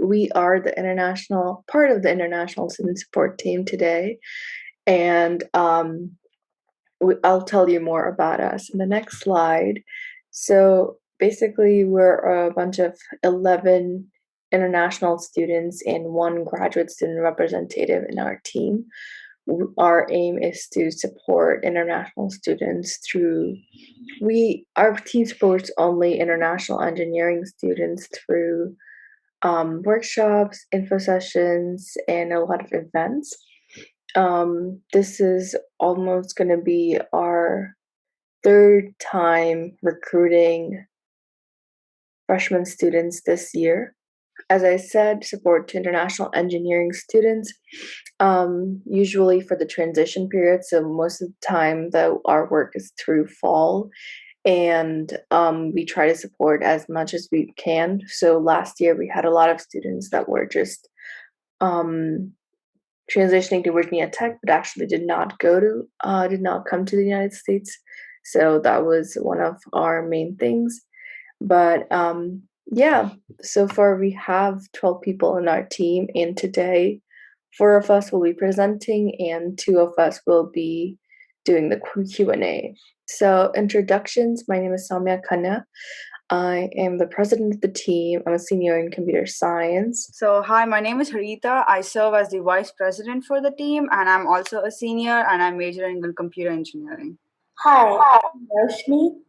we are the international part of the international student support team today, and I'll tell you more about us in the next slide. So basically, we're a bunch of 11 international students and one graduate student representative in our team. Our aim is to support international students through our team supports only international engineering students through workshops, info sessions, and a lot of events. This is almost going to be our third time recruiting freshman students this year. As I said, support to international engineering students, usually for the transition period. So most of the time, though, our work is through fall, and we try to support as much as we can. So last year, we had a lot of students that were just um, transitioning to Virginia Tech, but actually did not come to the United States. So that was one of our main things. But yeah, so far we have 12 people in our team, and today 4 of us will be presenting and 2 of us will be doing the Q&A. So introductions, my name is Samya Khanna. I am the president of the team. I'm a senior in computer science. So, hi, my name is Harita. I serve as the vice president for the team, and I'm also a senior, and I'm majoring in computer engineering. Hi, I'm Roshni.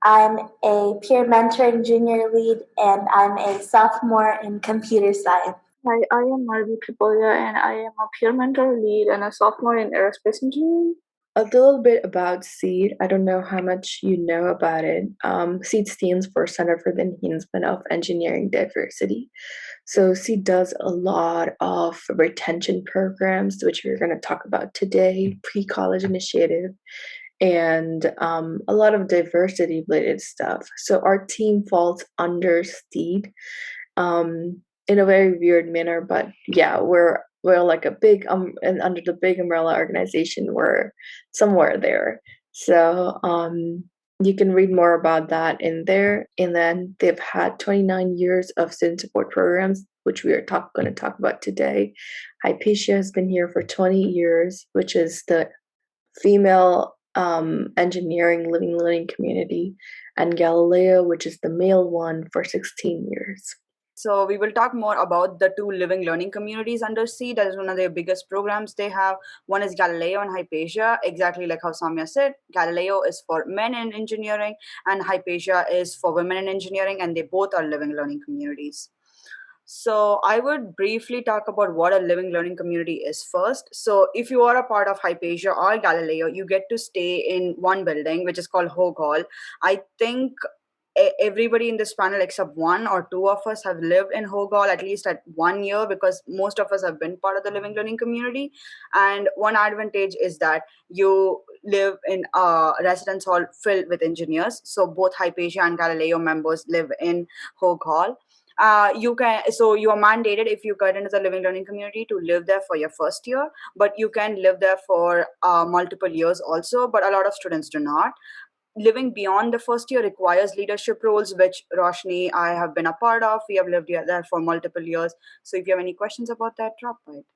I'm a peer mentoring junior lead, and I'm a sophomore in computer science. Hi, I am Marvi Tripolia, and I am a peer mentor lead and a sophomore in aerospace engineering. A little bit about CEED. I don't know how much you know about it. CEED stands for Center for the Enhancement of Engineering Diversity. So CEED does a lot of retention programs, which we're going to talk about today, pre-college initiative, and a lot of diversity-related stuff. So our team falls under CEED in a very weird manner, but yeah, we're like a big and under the big umbrella organization, we're somewhere there. So you can read more about that in there. And then they've had 29 years of student support programs, which we are going to talk about today. Hypatia has been here for 20 years, which is the female engineering living learning community, and Galileo, which is the male one, for 16 years. So we will talk more about the two living learning communities under CEED. That is one of their biggest programs they have. One is Galileo and Hypatia, exactly like how Samya said. Galileo is for men in engineering and Hypatia is for women in engineering, and they both are living learning communities. So I would briefly talk about what a living learning community is first. So if you are a part of Hypatia or Galileo, you get to stay in one building, which is called Hogue Hall. I think everybody in this panel except 1 or 2 of us have lived in Hogue Hall at least at 1 year, because most of us have been part of the living learning community. And one advantage is that you live in a residence hall filled with engineers. So both Hypatia and Galileo members live in Hogue Hall. You are mandated, if you get into the living learning community, to live there for your first year, but you can live there for multiple years also, but a lot of students do not. Living beyond the first year requires leadership roles, which Roshni, I have been a part of. We have lived there for multiple years. So if you have any questions about that, drop by it.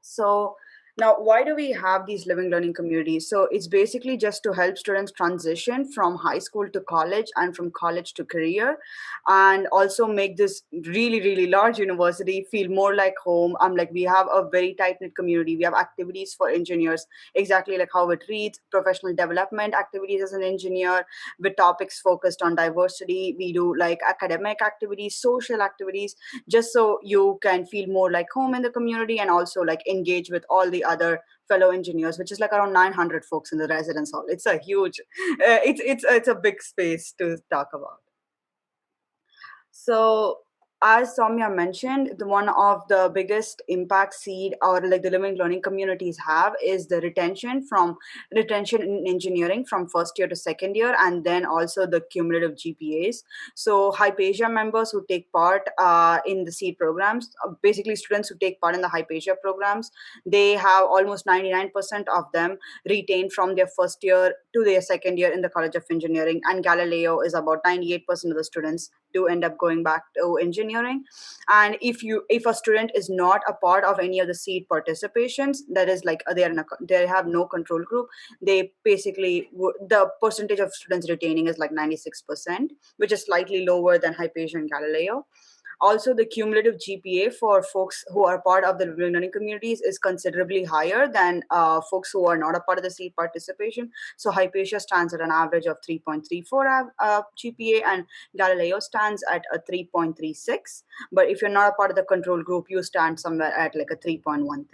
So now, why do we have these living learning communities? So it's basically just to help students transition from high school to college and from college to career, and also make this really, really large university feel more like home. We have a very tight-knit community. We have activities for engineers, exactly like how it reads, professional development activities as an engineer, with topics focused on diversity. We do like academic activities, social activities, just so you can feel more like home in the community, and also like engage with all the other fellow engineers, which is like around 900 folks in the residence hall. It's a huge, it's a big space to talk about. So as Soumya mentioned, one of the biggest impacts CEED or like the living learning communities have is the retention in engineering from first year to second year, and then also the cumulative GPAs. So Hypatia members who take part in the CEED programs, basically students who take part in the Hypatia programs, they have almost 99% of them retained from their first year to their second year in the College of Engineering, and Galileo is about 98% of the students do end up going back to engineering. engineering. And if a student is not a part of any of the CEED participations, that is like they have no control group, they basically the percentage of students retaining is like 96%, which is slightly lower than Hypatia and Galileo. Also, the cumulative GPA for folks who are part of the learning communities is considerably higher than folks who are not a part of the CEED participation. So Hypatia stands at an average of 3.34 GPA, and Galileo stands at a 3.36. But if you're not a part of the control group, you stand somewhere at like a 3.13.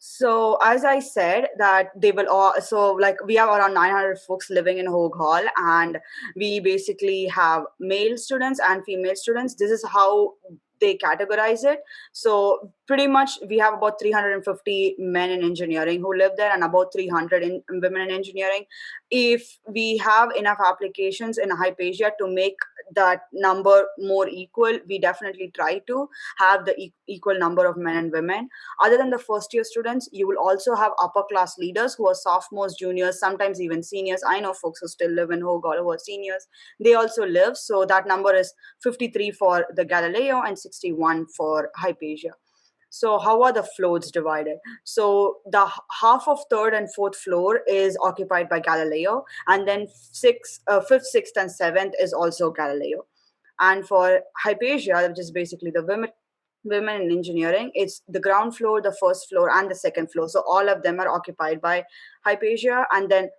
So as I said, that they will all, so like we have around 900 folks living in Hogue Hall, and we basically have male students and female students. This is how they categorize it. So pretty much we have about 350 men in engineering who live there and about 300 women in engineering. If we have enough applications in Hypatia to make that number more equal, we definitely try to have the equal number of men and women. Other than the first year students, you will also have upper class leaders who are sophomores, juniors, sometimes even seniors. I know folks who still live in Hogue who are seniors. They also live. So that number is 53 for the Galileo and 61 for Hypatia. So how are the floors divided? So the half of third and fourth floor is occupied by Galileo, and then fifth, sixth, and seventh is also Galileo. And for Hypatia, which is basically the women in engineering, it's the ground floor, the first floor, and the second floor. So all of them are occupied by Hypatia, and then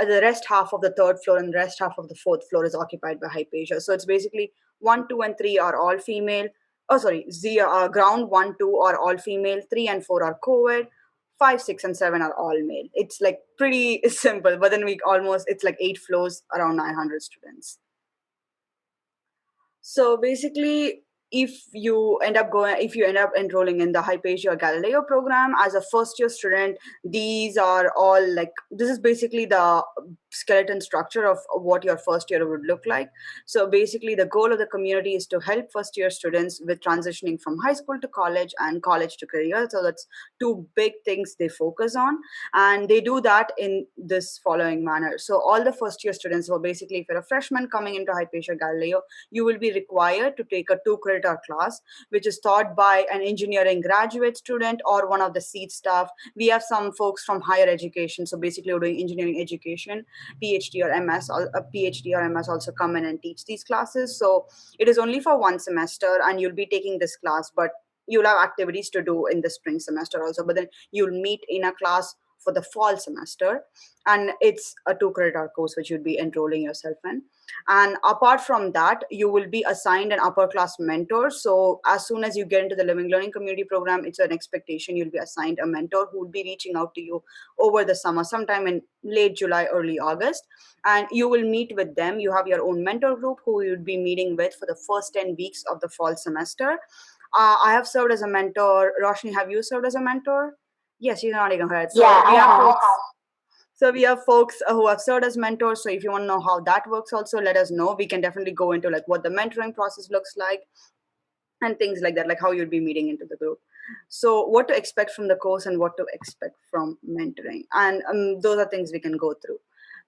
the rest half of the third floor and the rest half of the fourth floor is occupied by Hypatia. So it's basically 1, 2, and 3 are all female. Oh, sorry, ground 1, 2 are all female, 3 and 4 are co-ed, 5, 6, and 7 are all male. It's like pretty simple, but then it's like 8 floors, around 900 students. So basically, if you end up enrolling in the Hypatia Galileo program as a first year student, these are all like, this is basically the skeleton structure of what your first year would look like. So basically the goal of the community is to help first year students with transitioning from high school to college and college to career. So that's two big things they focus on, and they do that in this following manner. So all the first year students, so basically if you're a freshman coming into Hypatia Galileo, you will be required to take a 2-credit hour class which is taught by an engineering graduate student or one of the CEED staff. We have some folks from higher education, so basically we're doing engineering education, PhD or MS. A PhD or MS also come in and teach these classes. So it is only for 1 semester, and you'll be taking this class, but you'll have activities to do in the spring semester also. But then you'll meet in a class for the fall semester, and it's a 2-credit hour course which you'll be enrolling yourself in. And apart from that, you will be assigned an upper class mentor. So as soon as you get into the living learning community program, it's an expectation you'll be assigned a mentor who will be reaching out to you over the summer, sometime in late July, early August, and you will meet with them. You have your own mentor group who you'll be meeting with for the first 10 weeks of the fall semester. I have served as a mentor. Roshni, have you served as a mentor? Yes, you're nodding her head. So Yeah, we I have have. folks. So we have folks who have served as mentors. So if you want to know how that works, also let us know. We can definitely go into like what the mentoring process looks like and things like that, like how you'd be meeting into the group. So what to expect from the course and what to expect from mentoring, and those are things we can go through.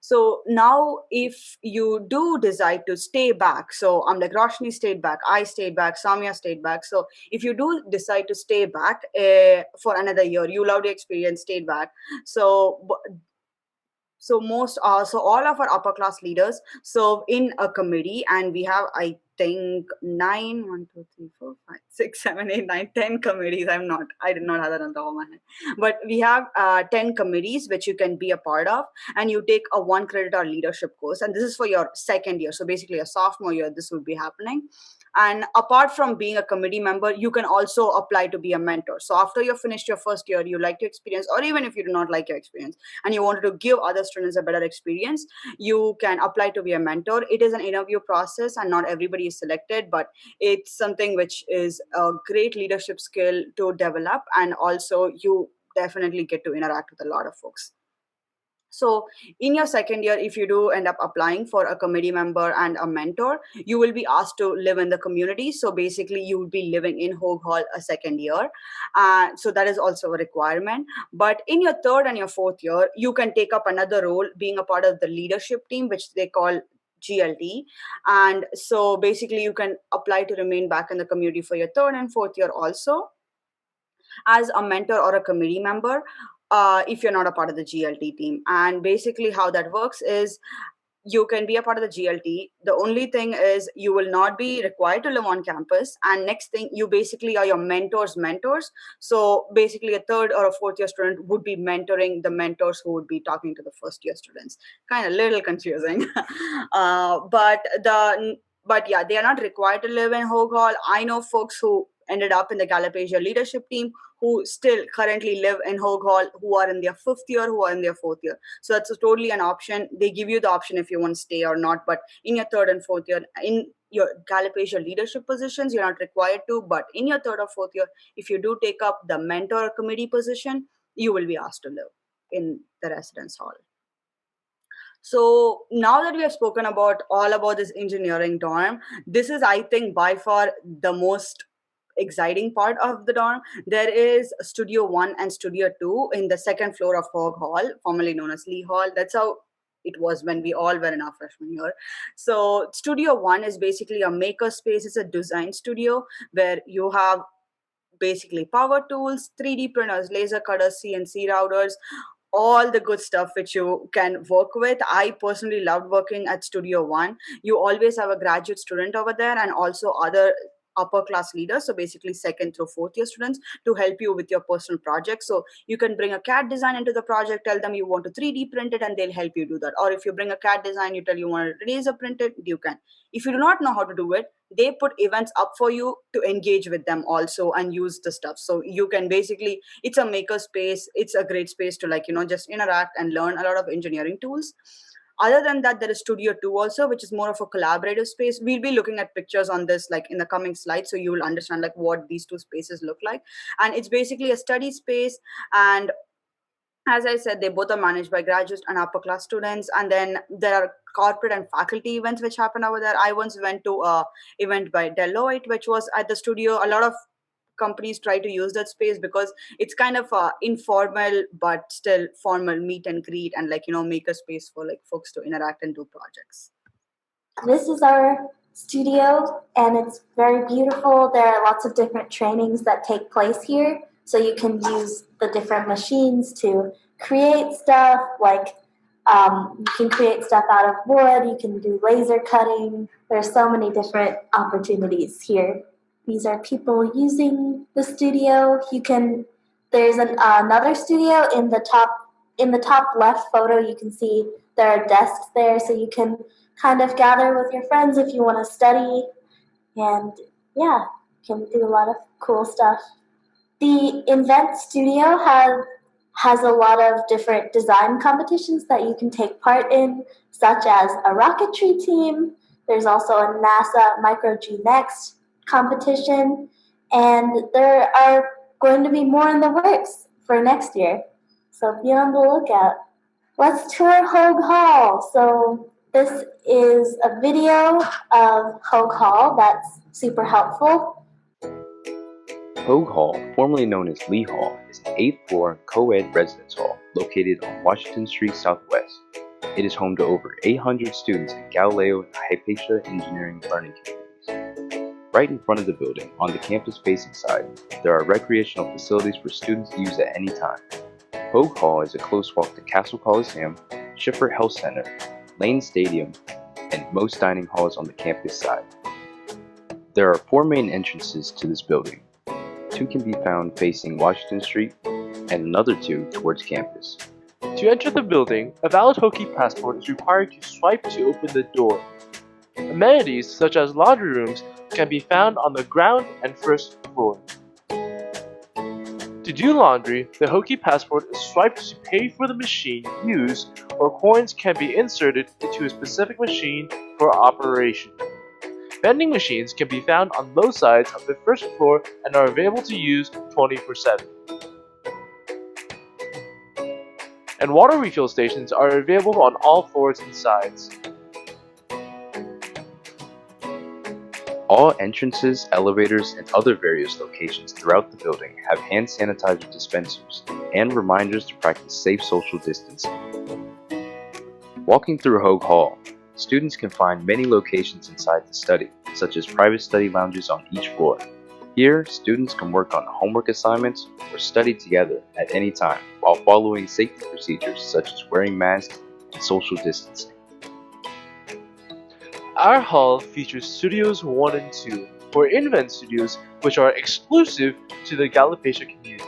So now if you do decide to stay back, so I'm like Roshni stayed back, I stayed back, Samya stayed back. So if you do decide to stay back for another year, you love the experience, stayed back. So all of our upper class leaders serve in a committee, and we have, I think, 9, 1, 2, 3, 4, 5, 6, 7, 8, 9, 10 committees. I did not have that on top of my head, but we have 10 committees which you can be a part of, and you take a 1-credit hour leadership course, and this is for your second year. So basically a sophomore year, this will be happening. And apart from being a committee member, you can also apply to be a mentor. So after you finished your first year, you like your experience, or even if you do not like your experience and you wanted to give other students a better experience, you can apply to be a mentor. It is an interview process, and not everybody is selected, but it's something which is a great leadership skill to develop, and also you definitely get to interact with a lot of folks. So in your second year, if you do end up applying for a committee member and a mentor, you will be asked to live in the community. So basically you will be living in Hogue Hall a second year. So that is also a requirement. But in your third and your fourth year, you can take up another role, being a part of the leadership team, which they call GLT. And so basically you can apply to remain back in the community for your third and fourth year also as a mentor or a committee member, if you're not a part of the GLT team. And basically how that works is you can be a part of the GLT. The only thing is you will not be required to live on campus. And next thing, you basically are your mentors' mentors. So basically, a third or a fourth year student would be mentoring the mentors who would be talking to the first year students. Kind of little confusing, but yeah, they are not required to live in Hogue Hall. I know folks who ended up in the Galapagos leadership team who still currently live in Hogue Hall, who are in their fifth year, who are in their fourth year. So that's totally an option. They give you the option if you want to stay or not. But in your third and fourth year, in your Galapagos leadership positions, you're not required to. But in your third or fourth year, if you do take up the mentor committee position, you will be asked to live in the residence hall. So now that we have spoken about all about this engineering dorm, this is, I think, by far the most exciting part of the dorm. There is Studio 1 and Studio 2 in the second floor of Hogue Hall, formerly known as Lee Hall. That's how it was when we all were in our freshman year. So Studio 1 is basically a maker space. It's a design studio where you have basically power tools, 3D printers, laser cutters, CNC routers, all the good stuff which you can work with. I personally loved working at Studio 1. You always have a graduate student over there and also other upper class leaders, so basically second through fourth year students, to help you with your personal projects. So you can bring a CAD design into the project, tell them you want to 3D print it, and they'll help you do that. Or if you bring a CAD design, you tell you want to laser print it, you can. If you do not know how to do it, they put events up for you to engage with them also and use the stuff. So you can basically, it's a maker space. It's a great space to, like, just interact and learn a lot of engineering tools. Other than that, there is Studio 2 also, which is more of a collaborative space. We'll be looking at pictures on this like in the coming slides, so you will understand like what these two spaces look like. And it's basically a study space, and as I said, they both are managed by graduate and upper class students. And then there are corporate and faculty events which happen over there. I once went to a event by Deloitte, which was at the studio. A lot of companies try to use that space because it's kind of informal but still formal meet and greet, and like make a space for like folks to interact and do projects. This is our studio, and it's very beautiful. There are lots of different trainings that take place here, so you can use the different machines to create stuff. Like you can create stuff out of wood, you can do laser cutting. There's so many different opportunities here. These are people using the studio. There's another studio in the top left photo. You can see there are desks there, so you can kind of gather with your friends if you want to study. And yeah, you can do a lot of cool stuff. The Invent Studio has a lot of different design competitions that you can take part in, such as a rocketry team. There's also a NASA Micro G Next competition, and there are going to be more in the works for next year. So be on the lookout. Let's tour Hogue Hall. So this is a video of Hogue Hall that's super helpful. Hogue Hall, formerly known as Lee Hall, is an 8th floor co-ed residence hall located on Washington Street Southwest. It is home to over 800 students in Galileo and Hypatia engineering learning communities. Right in front of the building, on the campus-facing side, there are recreational facilities for students to use at any time. Hogue Hall is a close walk to Castle Coliseum, Schiffer Health Center, Lane Stadium, and most dining halls on the campus side. There are 4 main entrances to this building. 2 can be found facing Washington Street, and another 2 towards campus. To enter the building, a valid Hokie passport is required to swipe to open the door. Amenities such as laundry rooms can be found on the ground and first floor. To do laundry, the Hokie passport is swiped to pay for the machine used, or coins can be inserted into a specific machine for operation. Vending machines can be found on both sides of the first floor and are available to use 24/7. And water refill stations are available on all floors and sides. All entrances, elevators, and other various locations throughout the building have hand sanitizer dispensers and reminders to practice safe social distancing. Walking through Hogue Hall, Students can find many locations inside the study, such as private study lounges on each floor. Here, students can work on homework assignments or study together at any time while following safety procedures such as wearing masks and social distancing. Our hall features Studios 1 and 2, or Invent Studios, which are exclusive to the Galapagos community.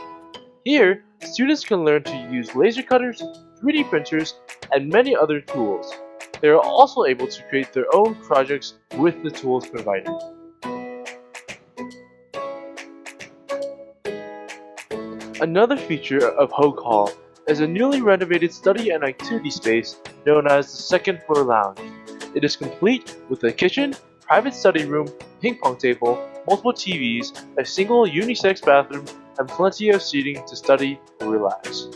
Here, students can learn to use laser cutters, 3D printers, and many other tools. They are also able to create their own projects with the tools provided. Another feature of Hogue Hall is a newly renovated study and activity space known as the second floor lounge. It is complete with a kitchen, private study room, ping pong table, multiple TVs, a single unisex bathroom, and plenty of seating to study and relax.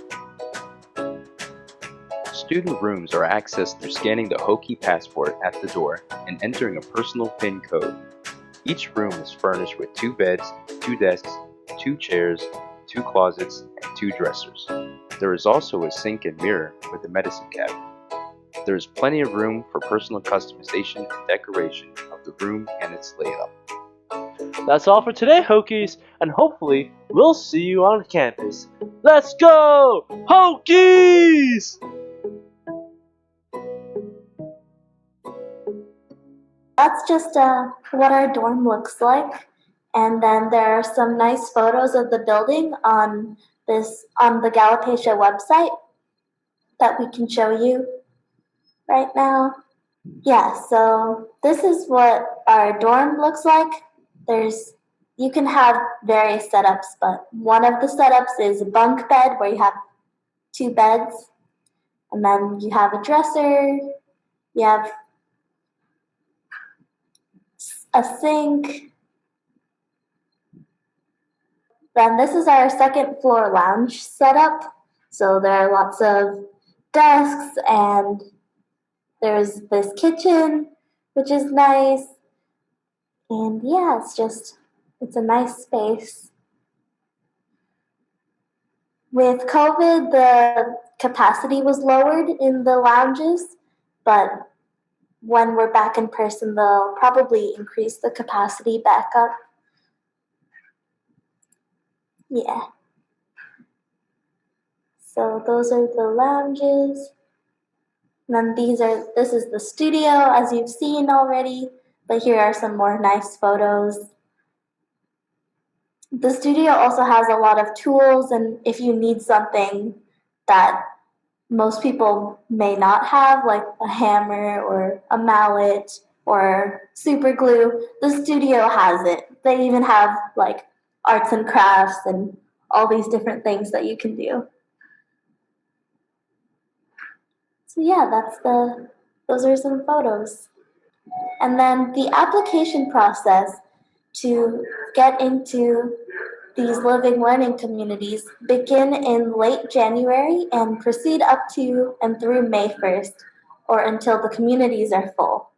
Student rooms are accessed through scanning the Hogue passport at the door and entering a personal PIN code. Each room is furnished with 2 beds, 2 desks, 2 chairs, 2 closets, and 2 dressers. There is also a sink and mirror with a medicine cabinet. There is plenty of room for personal customization and decoration of the room and its layout. That's all for today, Hokies, and hopefully we'll see you on campus. Let's go, Hokies! That's just what our dorm looks like. And then there are some nice photos of the building on the Galapagos website that we can show you right now. Yeah, so this is what our dorm looks like. You can have various setups, but one of the setups is a bunk bed where you have 2 beds, and then you have a dresser, you have a sink. Then this is our second floor lounge setup. So there are lots of desks and there's this kitchen, which is nice. And yeah, it's a nice space. With COVID, the capacity was lowered in the lounges, but when we're back in person, they'll probably increase the capacity back up. Yeah. So those are the lounges. And then this is the studio, as you've seen already, but here are some more nice photos. The studio also has a lot of tools, and if you need something that most people may not have, like a hammer or a mallet or super glue, the studio has it. They even have like arts and crafts and all these different things that you can do. So yeah, those are some photos. And then the application process to get into these living learning communities begin in late January and proceed up to and through May 1st, or until the communities are full.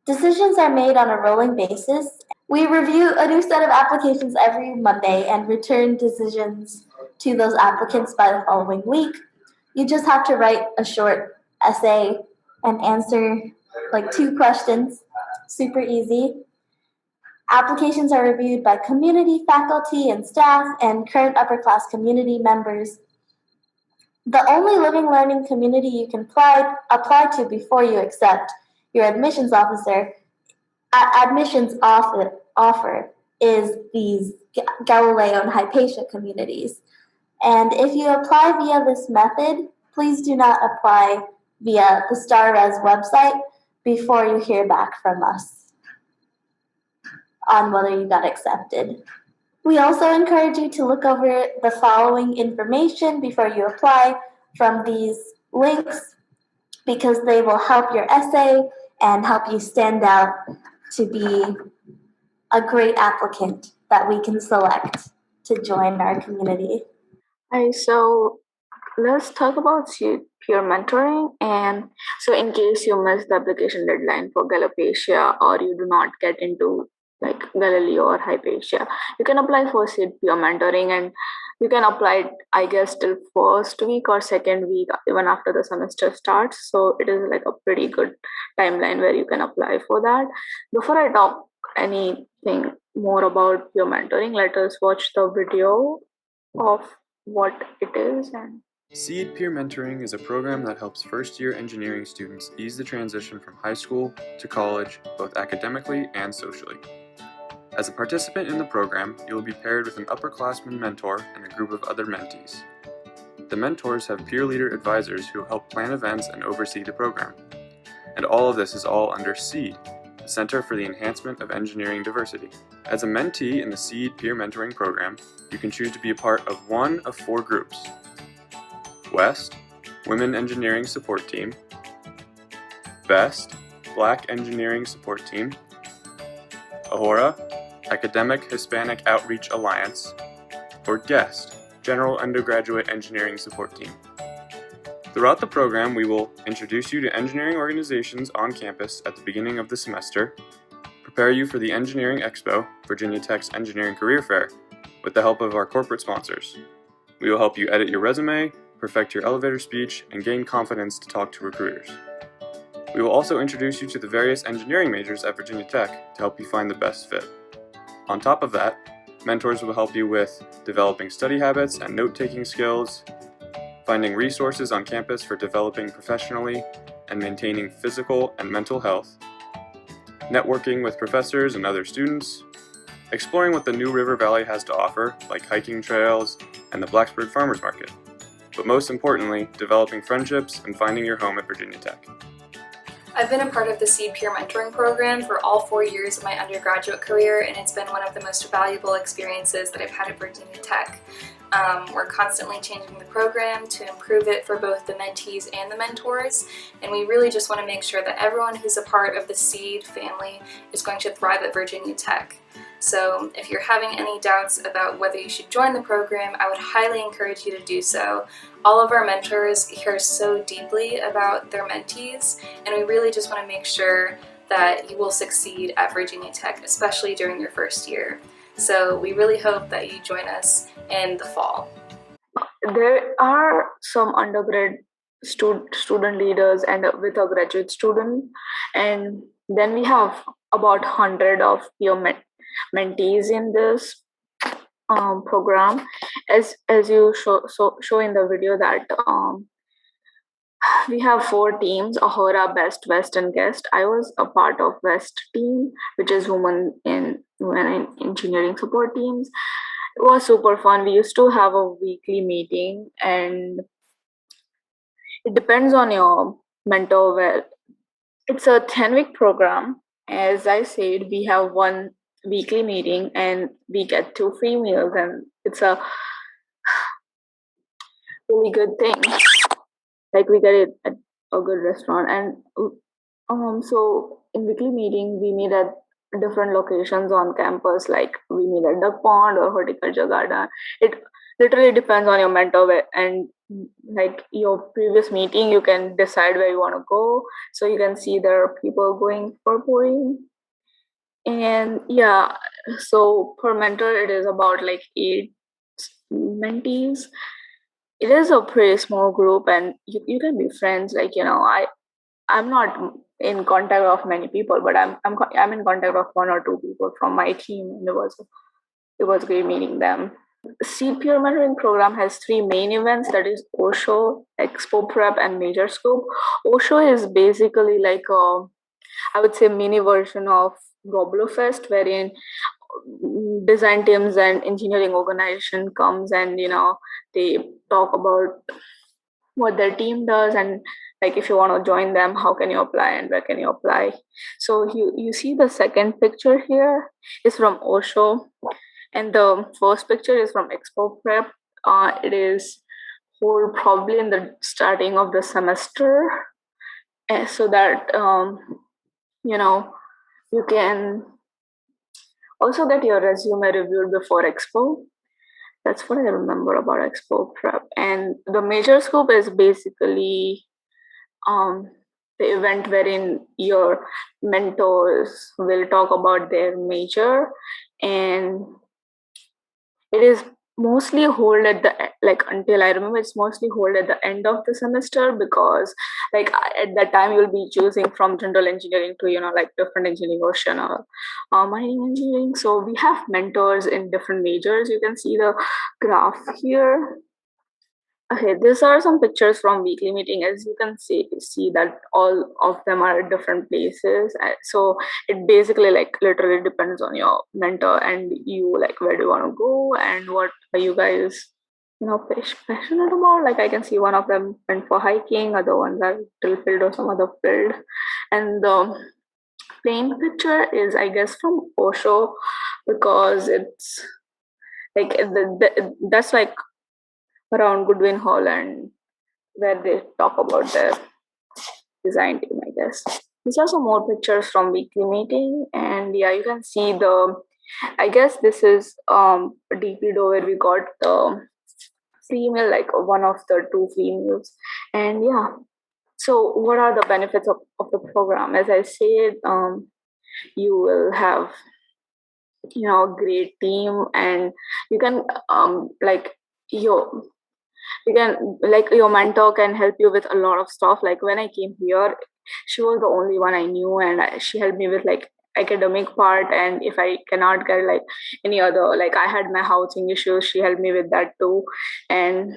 Decisions are made on a rolling basis. We review a new set of applications every Monday and return decisions to those applicants by the following week. You just have to write a short essay and answer like 2 questions. Super easy. Applications are reviewed by community, faculty, and staff, and current upper class community members. The only living learning community you can apply to before you accept your admissions offer is these Galileo and Hypatia communities. And if you apply via this method, please do not apply via the StarRes website before you hear back from us on whether you got accepted. We also encourage you to look over the following information before you apply from these links, because they will help your essay and help you stand out to be a great applicant that we can select to join our community. So let's talk about peer mentoring. And so in case you miss the application deadline for Galapatia, or you do not get into like Galileo or Hypatia, you can apply for CEED peer mentoring, and you can apply it, I guess, till first week or second week, even after the semester starts. So it is like a pretty good timeline where you can apply for that. Before I talk anything more about peer mentoring, let us watch the video of what it is. And CEED Peer Mentoring is a program that helps first-year engineering students ease the transition from high school to college, both academically and socially. As a participant in the program, you will be paired with an upperclassman mentor and a group of other mentees. The mentors have peer leader advisors who help plan events and oversee the program. And all of this is all under CEED, the Center for the Enhancement of Engineering Diversity. As a mentee in the CEED Peer Mentoring program, you can choose to be a part of one of 4 groups. West, Women Engineering Support Team. Best, Black Engineering Support Team. Ahora, Academic Hispanic Outreach Alliance. Or Guest, General Undergraduate Engineering Support Team. Throughout the program, we will introduce you to engineering organizations on campus at the beginning of the semester, prepare you for the Engineering Expo, Virginia Tech's Engineering Career Fair, with the help of our corporate sponsors. We will help you edit your resume, perfect your elevator speech, and gain confidence to talk to recruiters. We will also introduce you to the various engineering majors at Virginia Tech to help you find the best fit. On top of that, mentors will help you with developing study habits and note-taking skills, finding resources on campus for developing professionally and maintaining physical and mental health, networking with professors and other students, exploring what the New River Valley has to offer, like hiking trails and the Blacksburg Farmers Market, but most importantly, developing friendships and finding your home at Virginia Tech. I've been a part of the CEED Peer Mentoring Program for all 4 years of my undergraduate career, and it's been one of the most valuable experiences that I've had at Virginia Tech. We're constantly changing the program to improve it for both the mentees and the mentors, and we really just want to make sure that everyone who's a part of the CEED family is going to thrive at Virginia Tech. So if you're having any doubts about whether you should join the program, I would highly encourage you to do so. All of our mentors care so deeply about their mentees, and we really just want to make sure that you will succeed at Virginia Tech, especially during your first year. So we really hope that you join us in the fall. there are some undergrad student leaders and with a graduate student, and then we have about 100 of peer mentees in this program. As you show in the video that we have 4 teams: Ahora, Best, West, and Guest. I was a part of West team, which is women in engineering support teams. It was super fun. We used to have a weekly meeting, and it depends on your mentor. Well, it's a 10-week program. As I said, we have 1 weekly meeting, and we get 2 free meals, and it's a really good thing. Like, we get it at a good restaurant. And so in weekly meeting, we meet at different locations on campus, like we meet at Duck Pond or Horticulture Garden. It literally depends on your mentor, and like your previous meeting, you can decide where you want to go. So you can see there are people going for pouring. And yeah, so per mentor, it is about like 8 mentees. It is a pretty small group, and you can be friends. Like, I'm not in contact of many people, but I'm in contact of 1 or 2 people from my team, and it was great meeting them. CEED Peer Mentoring Program has 3 main events, that is Osho, Expo Prep, and Major Scope. Osho is basically like I would say mini version of Fest, wherein design teams and engineering organization comes and they talk about what their team does, and like if you want to join them, how can you apply and where can you apply. So you see the second picture here is from Osho, and the first picture is from Expo Prep. It is probably in the starting of the semester, so that you can also get your resume reviewed before Expo. That's what I remember about Expo Prep. And the Major Scope is basically the event wherein your mentors will talk about their major, and it is mostly hold at the like until I remember it's mostly hold at the end of the semester, because like at that time you'll be choosing from general engineering to like different engineering, ocean or mining engineering. So we have mentors in different majors. You can see the graph here. Okay, these are some pictures from weekly meeting. As you can see that all of them are at different places. So it basically like literally depends on your mentor and you, like where do you want to go and what are you guys passionate about. Like I can see one of them went for hiking, other ones are till field or some other field. And the plain picture is I guess from Osho, because it's like that's like around Goodwin Hall, and where they talk about their design team, I guess. These are some more pictures from weekly meeting, and yeah, you can see I guess this is a DPDO where we got the female, like one of the two females, and yeah. So, what are the benefits of the program? As I said, you will have great team, and you can like your you can like your mentor can help you with a lot of stuff. Like when I came here, she was the only one I knew, and she helped me with like academic part, and if I cannot get like any other, like I had my housing issues, she helped me with that too. And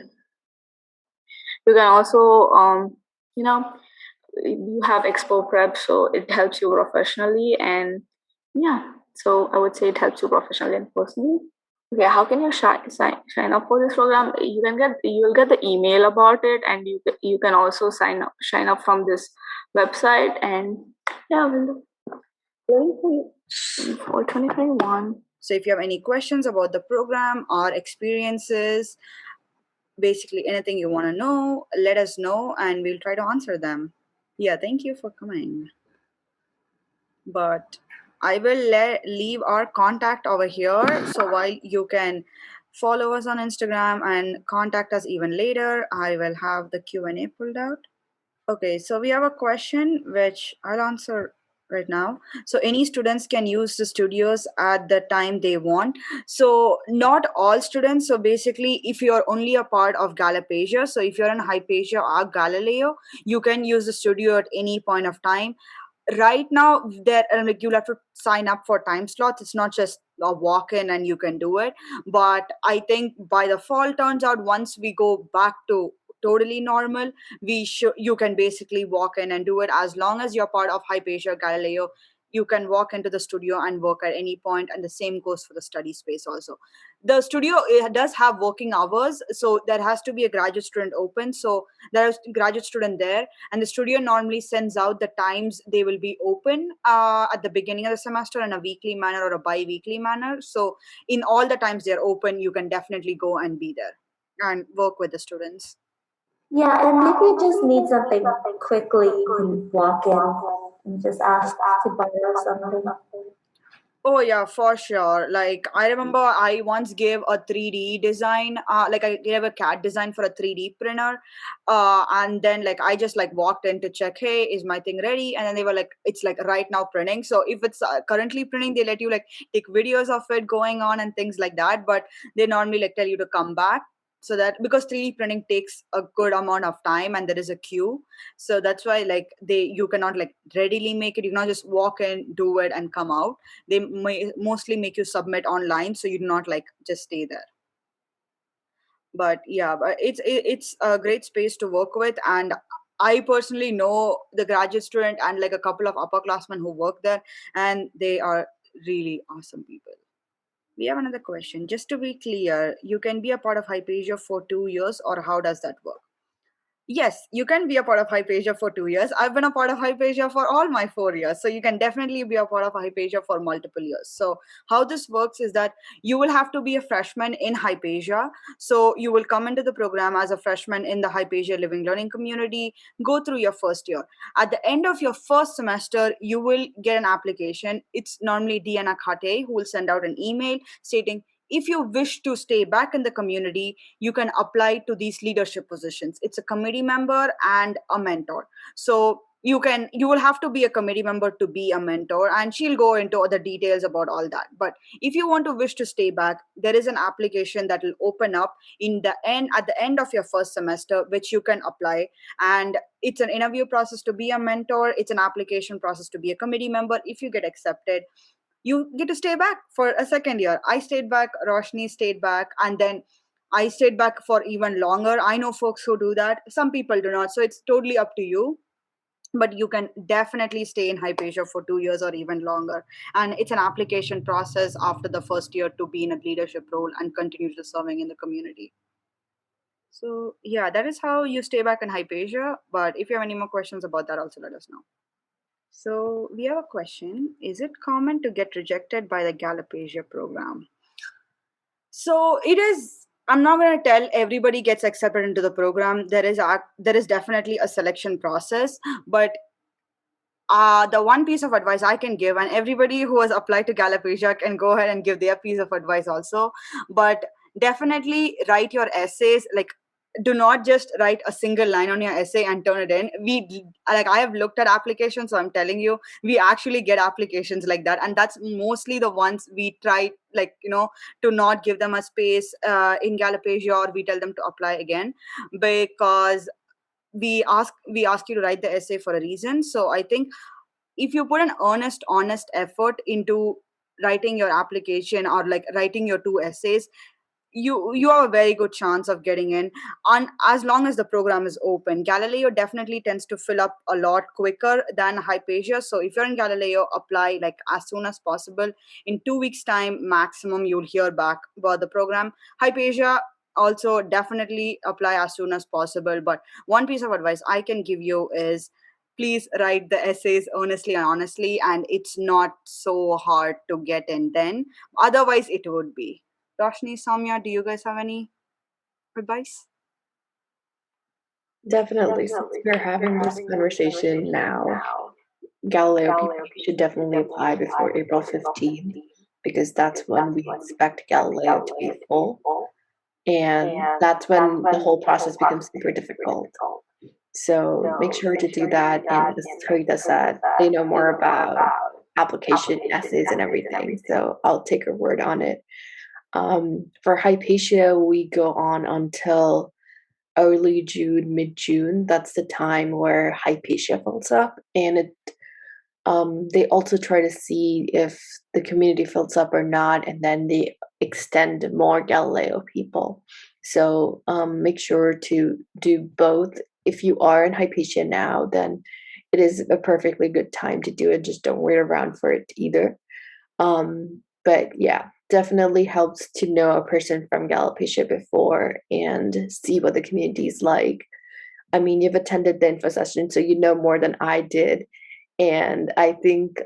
you can also you know you have expo prep, so it helps you professionally. And yeah, so I would say it helps you professionally and personally. Okay, how can you sign up for this program? You will get the email about it, and you can also sign up from this website. And yeah, we'll waiting for you for 2021. So if you have any questions about the program or experiences, basically anything you want to know, let us know and we'll try to answer them. Yeah, thank you for coming. But I will leave our contact over here, so while you can follow us on Instagram and contact us even later, I will have the Q&A pulled out. Okay, so we have a question which I'll answer right now. So any students can use the studios at the time they want. So not all students. So basically, if you're only a part of Galapagos, so if you're in Hypatia or Galileo, you can use the studio at any point of time. Right now, there like you'll have to sign up for time slots. It's not just a walk in and you can do it. But I think by the fall, turns out once we go back to totally normal, you can basically walk in and do it. As long as you're part of Hypatia Galileo, you can walk into the studio and work at any point, and the same goes for the study space also. The studio, it does have working hours, so there has to be a graduate student open, so there's a graduate student there, and the studio normally sends out the times they will be open at the beginning of the semester in a weekly manner or a bi-weekly manner. So in all the times they're open, you can definitely go and be there and work with the students. Yeah, and if you just need something quickly, you can walk in and just ask to borrow something. Oh yeah, for sure. Like I remember I once gave a 3D design, like I gave a CAD design for a 3D printer. And then like I just like walked in to check, hey, is my thing ready? And then they were like, it's like right now printing. So if it's currently printing, they let you like take videos of it going on and things like that. But they normally like tell you to come back. So that because 3D printing takes a good amount of time and there is a queue, so that's why like you cannot like readily make it. You cannot just walk in, do it, and come out. They mostly make you submit online, so you do not like just stay there. But yeah, but it's a great space to work with, and I personally know the graduate student and like a couple of upperclassmen who work there, and they are really awesome people. We have another question. Just to be clear, you can be a part of Hypatia for 2 years, or how does that work? Yes, you can be a part of Hypatia for 2 years. I've been a part of Hypatia for all my 4 years. So you can definitely be a part of Hypatia for multiple years. So how this works is that you will have to be a freshman in Hypatia. So you will come into the program as a freshman in the Hypatia Living Learning community, go through your first year. At the end of your first semester, you will get an application. It's normally Deanna Khate who will send out an email stating, if you wish to stay back in the community, you can apply to these leadership positions. It's a committee member and a mentor. So you will have to be a committee member to be a mentor, and she'll go into the details about all that. But if you want to wish to stay back, there is an application that will open up at the end of your first semester, which you can apply. And it's an interview process to be a mentor, it's an application process to be a committee member. If you get accepted, you get to stay back for a second year. I stayed back, Roshni stayed back, and then I stayed back for even longer. I know folks who do that, some people do not, so it's totally up to you. But you can definitely stay in Hypatia for 2 years or even longer. And it's an application process after the first year to be in a leadership role and continue to serving in the community. So yeah, that is how you stay back in Hypatia. But if you have any more questions about that, also let us know. So we have a question. Is it common to get rejected by the Galapagos program? So it is. I'm not going to tell everybody gets accepted into the program. There is definitely a selection process, but the one piece of advice I can give, and everybody who has applied to Galapagos can go ahead and give their piece of advice also, but definitely write your essays. Like, do not just write a single line on your essay and turn it in. I have looked at applications, so I'm telling you, we actually get applications like that, and that's mostly the ones we try, to not give them a space in Galapagos, or we tell them to apply again, because we ask you to write the essay for a reason. So I think if you put an honest effort into writing your application, or like writing your 2 essays, you have a very good chance of getting in. And as long as the program is open, Galileo definitely tends to fill up a lot quicker than Hypatia. So if you're in Galileo, apply like as soon as possible. In 2 weeks time maximum, you'll hear back about the program. Hypatia, also definitely apply as soon as possible. But one piece of advice I can give you is, please write the essays earnestly and honestly, and it's not so hard to get in then. Otherwise it would be. Roshni, Soumya, do you guys have any advice? Definitely, since we're having this conversation now, Galileo people should definitely apply before April 15th, because that's when we expect Galileo to be full. And that's when the whole process becomes super difficult. So make sure to do that. And as Harita said, they know more about application essays and everything. So I'll take her word on it. For Hypatia, we go on until early June, mid-June. That's the time where Hypatia fills up, and they also try to see if the community fills up or not, and then they extend more Galileo people. So make sure to do both. If you are in Hypatia now, then it is a perfectly good time to do it. Just don't wait around for it either. But yeah, definitely helps to know a person from Galapagos before and see what the community is like. I mean, you've attended the info session, so you know more than I did, and I think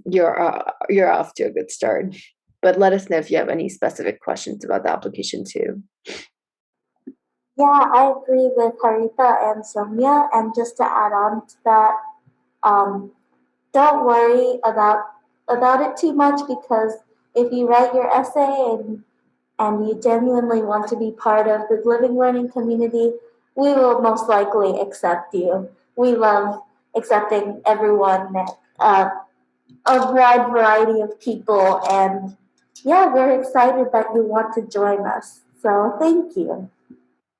you're off to a good start. But let us know if you have any specific questions about the application too. Yeah, I agree with Harita and Soumya. And just to add on to that, don't worry about it too much, because if you write your essay and you genuinely want to be part of the living learning community, we will most likely accept you. We love accepting everyone, a wide variety of people, and yeah, we're excited that you want to join us. So thank you.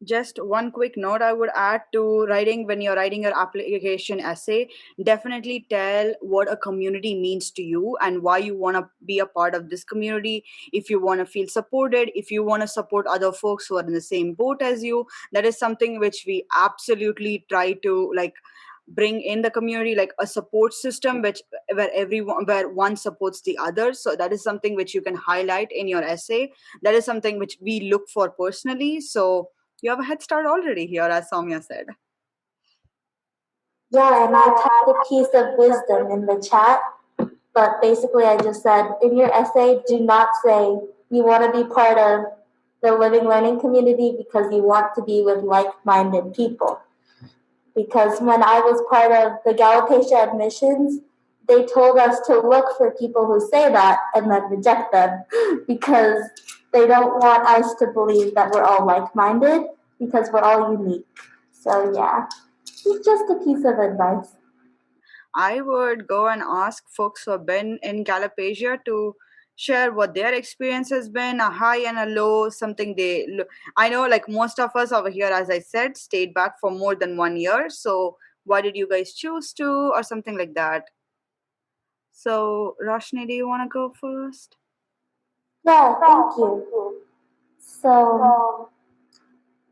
Just one quick note I would add to writing: when you're writing your application essay, definitely tell what a community means to you and why you want to be a part of this community. If you want to feel supported, if you want to support other folks who are in the same boat as you, that is something which we absolutely try to bring in the community, like a support system where one supports the other. So that is something which you can highlight in your essay. That is something which we look for personally. So you have a head start already here, as Soumya said. Yeah, and I typed a piece of wisdom in the chat, but basically I just said, in your essay, do not say you want to be part of the living learning community because you want to be with like-minded people. Because when I was part of the Galapagos admissions, they told us to look for people who say that and then reject them, because they don't want us to believe that we're all like-minded, because we're all unique. So yeah, it's just a piece of advice. I would go and ask folks who have been in Galapasia to share what their experience has been, a high and a low, something I know like most of us over here, as I said, stayed back for more than 1 year. So why did you guys choose to, or something like that? So, Roshni, do you want to go first? Yeah, thank you. So,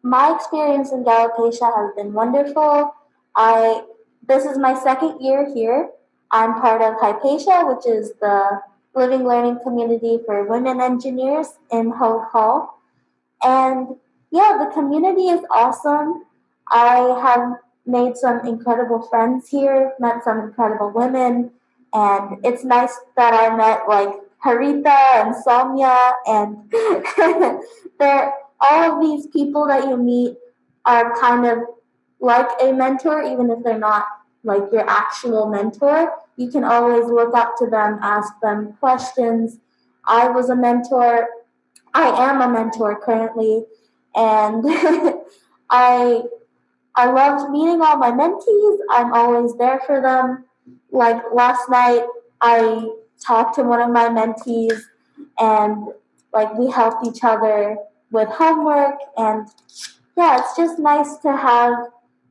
my experience in Galapagos has been wonderful. I This is my second year here. I'm part of Hypatia, which is the living learning community for women engineers in Hogue Hall. And yeah, the community is awesome. I have made some incredible friends here, met some incredible women, and it's nice that I met like Harita and Soumya, and they're all of these people that you meet are kind of like a mentor, even if they're not like your actual mentor. You can always look up to them, ask them questions. I was a mentor. I am a mentor currently, and I I loved meeting all my mentees. I'm always there for them. Like last night, I talked to one of my mentees, and like we helped each other with homework. And yeah, it's just nice to have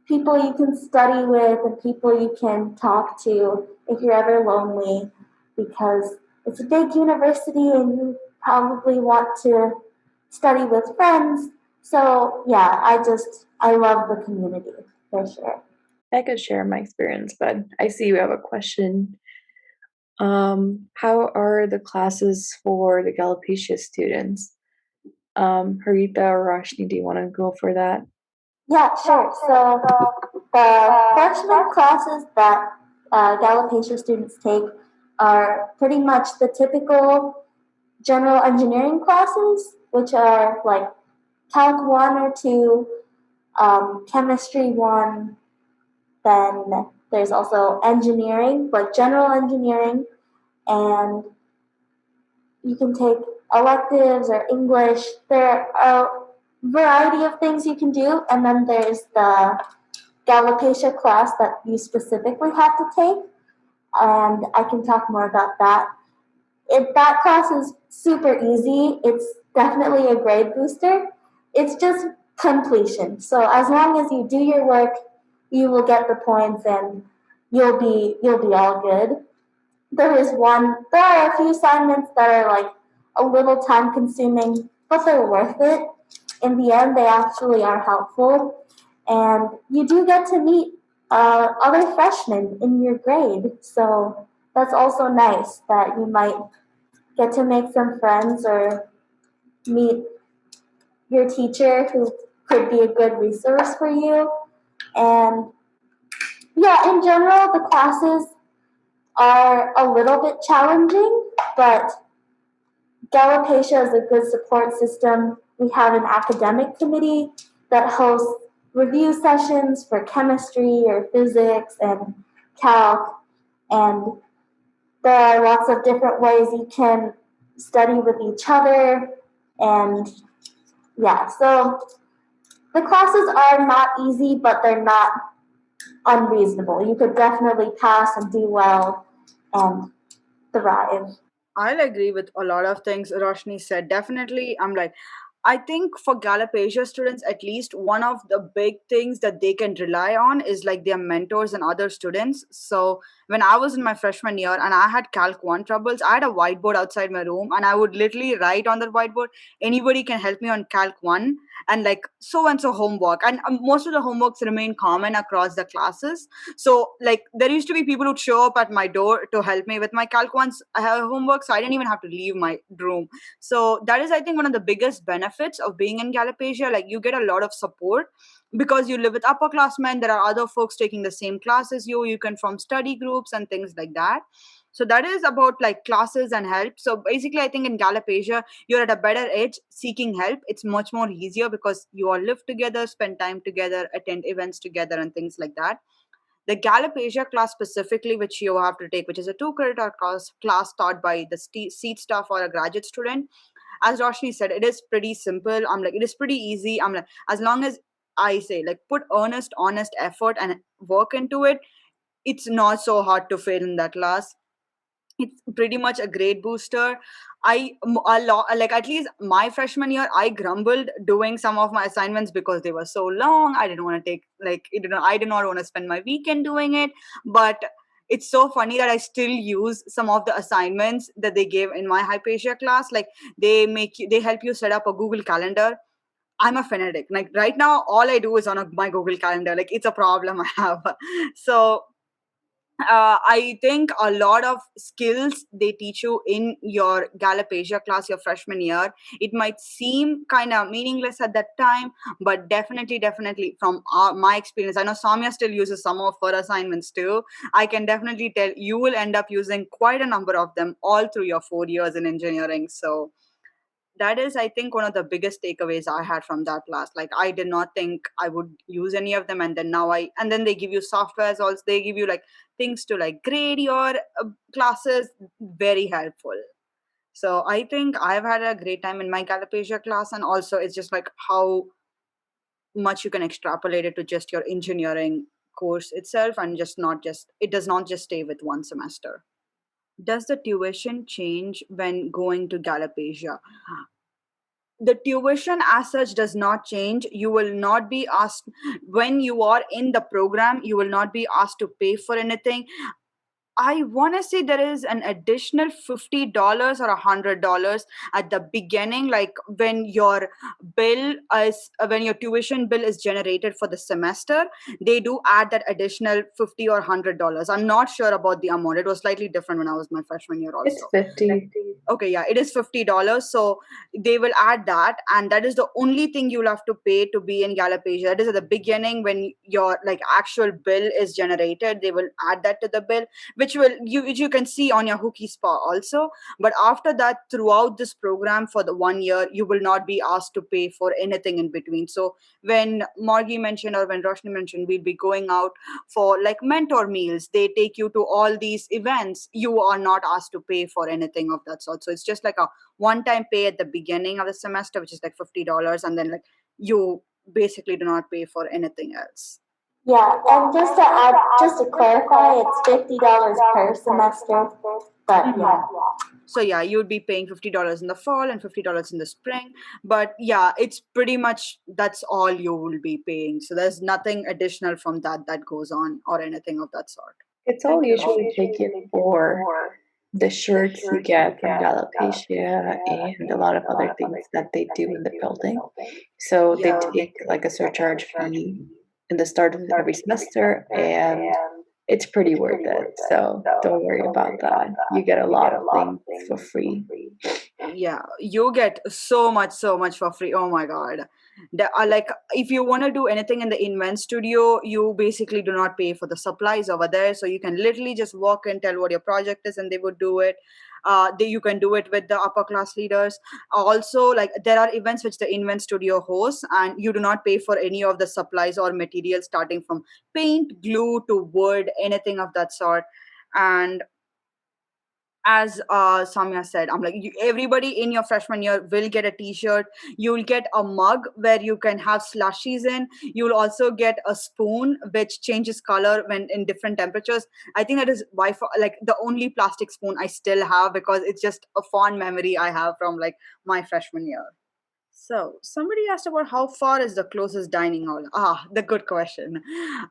people you can study with and people you can talk to if you're ever lonely, because it's a big university and you probably want to study with friends. So yeah, I love the community for sure. I could share my experience, but I see you have a question. How are the classes for the Galopecia students? Harita or Roshni, do you want to go for that? Yeah, sure. So the freshman classes that Galopecia students take are pretty much the typical general engineering classes, which are like Calc 1 or 2, Chemistry 1, then there's also engineering, like general engineering, and you can take electives or English. There are a variety of things you can do, and then there's the Galopecia class that you specifically have to take, and I can talk more about that. That class is super easy. It's definitely a grade booster. It's just completion. So as long as you do your work, you will get the points, and you'll be all good. There are a few assignments that are like a little time consuming, but they're worth it. In the end, they actually are helpful. And you do get to meet other freshmen in your grade. So that's also nice that you might get to make some friends or meet your teacher who could be a good resource for you. And yeah, in general, the classes are a little bit challenging, but Galopecia is a good support system. We have an academic committee that hosts review sessions for chemistry or physics and calc, and there are lots of different ways you can study with each other. And yeah, so the classes are not easy, but they're not unreasonable. You could definitely pass and do well and thrive. I'll agree with a lot of things Roshni said. Definitely, I think for Galapasia students, at least one of the big things that they can rely on is like their mentors and other students. So when I was in my freshman year and I had Calc 1 troubles, I had a whiteboard outside my room and I would literally write on that whiteboard, anybody can help me on Calc 1 and like so and so homework. And most of the homeworks remain common across the classes. So like there used to be people who'd show up at my door to help me with my Calc 1's homework. So I didn't even have to leave my room. So that is, I think, one of the biggest benefits of being in Galapasia. Like you get a lot of support because you live with upperclassmen. There are other folks taking the same class as you. You can form study groups and things like that. So that is about like classes and help. So basically, I think in Galapasia, you're at a better age seeking help. It's much more easier because you all live together, spend time together, attend events together, and things like that. The Galapasia class specifically, which you have to take, which is a 2 credit hour class taught by the seat staff or a graduate student. As Roshni said, it is pretty simple. I'm like, it is pretty easy. I'm like, as long as I say, like, put earnest, honest effort and work into it, it's not so hard to fail in that class. It's pretty much a great booster. A lot, like at least my freshman year, I grumbled doing some of my assignments because they were so long. I didn't want to take, like, I did not want to spend my weekend doing it. But it's so funny that I still use some of the assignments that they gave in my Hypatia class. Like, they help you set up a Google Calendar. I'm a fanatic. Like right now, all I do is on my Google Calendar. Like, it's a problem I have. So I think a lot of skills they teach you in your Galapagos class your freshman year, it might seem kind of meaningless at that time, but definitely from my experience, I know Samya still uses some of her assignments too. I can definitely tell you will end up using quite a number of them all through your 4 years in engineering. So that is, I think, one of the biggest takeaways I had from that class. Like, I did not think I would use any of them, and then and then they give you softwares also. They give you like things to like grade your classes. Very helpful. So I think I've had a great time in my Galapagos class, and also it's just like how much you can extrapolate it to just your engineering course itself, and just not just it does not just stay with one semester. Does the tuition change when going to Galapagos? The tuition as such does not change. You will not be asked when you are in the program, you will not be asked to pay for anything. I want to say there is an additional $50 or $100 at the beginning, like when your when your tuition bill is generated for the semester, they do add that additional 50 or $100. I'm not sure about the amount. It was slightly different when I was my freshman year It's also. 50. Okay, yeah, it is $50. So they will add that, and that is the only thing you'll have to pay to be in Galapagos. That is at the beginning when your like actual bill is generated. They will add that to the bill, which you can see on your Hookie Spa also. But after that, throughout this program for the 1 year, you will not be asked to pay for anything in between. So when Margie mentioned or when Roshni mentioned, we'll be going out for like mentor meals. They take you to all these events. You are not asked to pay for anything of that sort. So it's just like a one-time pay at the beginning of the semester, which is like $50, and then like you basically do not pay for anything else. Yeah, and just to add, just to clarify, it's $50 per semester. But yeah. So yeah, you would be paying $50 in the fall and $50 in the spring. But yeah, it's pretty much that's all you will be paying. So there's nothing additional from that goes on or anything of that sort. It's all usually taken for the shirts you get from Galapatia and a lot of other things that they do in the building. So they take like a surcharge fee in the start of every semester, and it's pretty worth it. So don't worry about that. You get a lot of things for free. Yeah, you get so much for free. Oh my god. Like, if you want to do anything in the invent studio, you basically do not pay for the supplies over there. So you can literally just walk and tell what your project is, and they would do it. You can do it with the upper class leaders. Also, like, there are events which the invent studio hosts, and you do not pay for any of the supplies or materials, starting from paint, glue to wood, anything of that sort. And as Samya said, I'm like, everybody in your freshman year will get a t-shirt. You'll get a mug where you can have slushies in. You'll also get a spoon which changes color when in different temperatures. I think that is by far like the only plastic spoon I still have, because it's just a fond memory I have from like my freshman year. So, somebody asked about how far is the closest dining hall. Ah, the good question.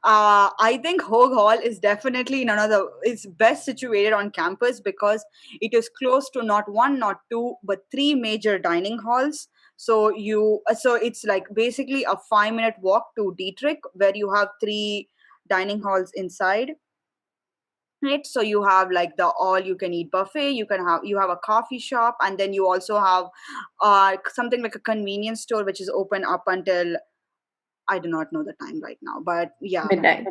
I think Hogue Hall is definitely none of the. It's best situated on campus because it is close to not one, not two, but three major dining halls. So it's like basically a 5-minute walk to Dietrich, where you have three dining halls inside it. So you have like the all you can eat buffet, you have a coffee shop, and then you also have something like a convenience store which is open up until, I do not know the time right now, but yeah, Midnight.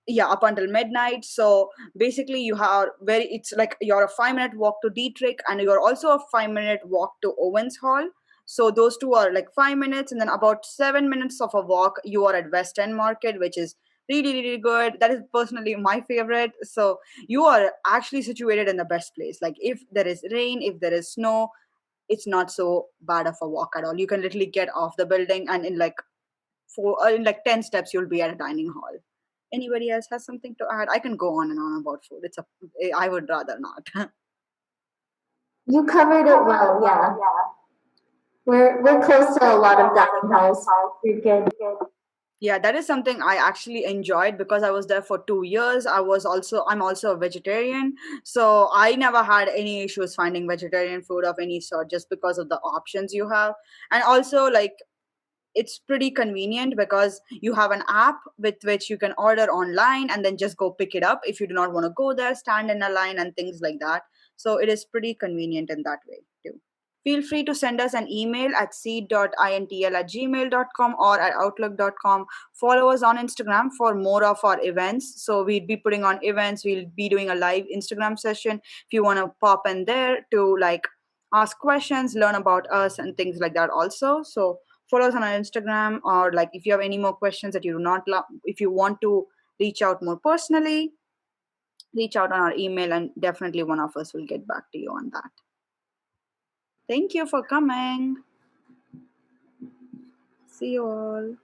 yeah, up until midnight. So basically you have it's like you're a 5-minute walk to Dietrich, and you're also a 5-minute walk to Owens Hall. So those two are like 5 minutes, and then about 7 minutes of a walk you are at West End Market, which is really good. That is personally my favorite. So you are actually situated in the best place. Like, if there is rain, if there is snow, it's not so bad of a walk at all. You can literally get off the building, and in like 10 steps you'll be at a dining hall. Anybody else has something to add? I can go on and on about food. I would rather not. You covered it well, yeah. We're close to a lot of dining halls. You're good. Yeah, that is something I actually enjoyed because I was there for 2 years. I'm also a vegetarian, so I never had any issues finding vegetarian food of any sort just because of the options you have. And also, like, it's pretty convenient because you have an app with which you can order online and then just go pick it up if you do not want to go there, stand in a line, and things like that. So it is pretty convenient in that way too. Feel free to send us an email at seed.intl@gmail.com or at outlook.com. Follow us on Instagram for more of our events. So we'd be putting on events. We'll be doing a live Instagram session if you want to pop in there to like ask questions, learn about us, and things like that also. So follow us on our Instagram, or like if you have any more questions that you do not if you want to reach out more personally, reach out on our email, and definitely one of us will get back to you on that. Thank you for coming. See you all.